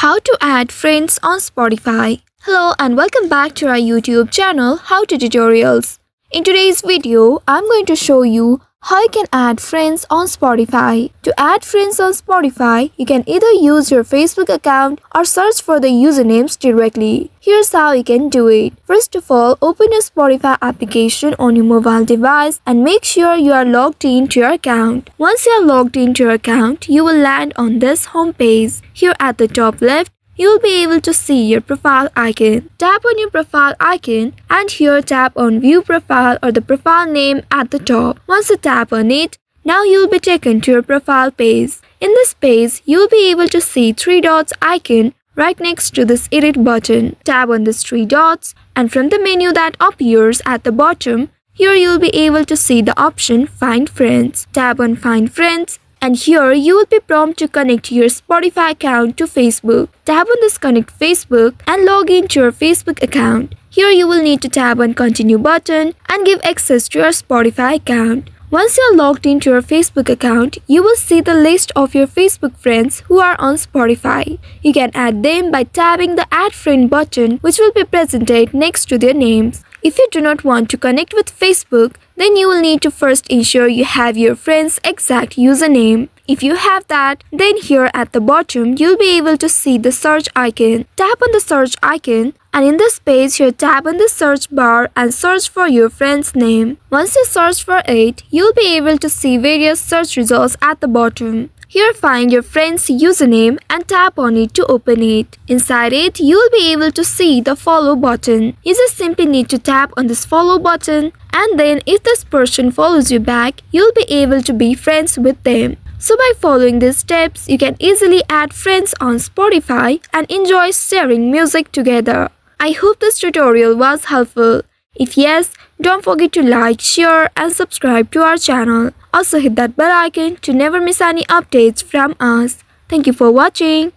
How to add friends on Spotify. Hello and welcome back to our YouTube channel How to Tutorials. In today's video, I'm going to show you how you can add friends on Spotify. To add friends on Spotify, you can either use your Facebook account or search for the usernames directly. Here's how you can do it. First of all, open your Spotify application on your mobile device and make sure you are logged into your account. Once you are logged into your account, you will land on this home page. Here at the top left, you will be able to see your profile icon. Tap on your profile icon and here tap on view profile or the profile name at the top. Once you tap on it, now you will be taken to your profile page. In this page, you will be able to see three dots icon right next to this edit button. Tap on these three dots and from the menu that appears at the bottom, here you will be able to see the option Find Friends. Tap on Find Friends. And here you will be prompted to connect your Spotify account to Facebook. Tap on this Connect Facebook and log into your Facebook account. Here you will need to tap on Continue button and give access to your Spotify account. Once you are logged into your Facebook account, you will see the list of your Facebook friends who are on Spotify. You can add them by tapping the Add Friend button, which will be presented next to their names. If you do not want to connect with Facebook, then you will need to first ensure you have your friend's exact username. If you have that, then here at the bottom, you'll be able to see the search icon. Tap on the search icon and in this page here tap on the search bar and search for your friend's name. Once you search for it, you'll be able to see various search results at the bottom. Here find your friend's username and tap on it to open it. Inside it, you'll be able to see the follow button. You just simply need to tap on this follow button and then if this person follows you back, you'll be able to be friends with them. So by following these steps, you can easily add friends on Spotify and enjoy sharing music together. I hope this tutorial was helpful. If yes, don't forget to like, share and subscribe to our channel. Also hit that bell icon to never miss any updates from us. Thank you for watching.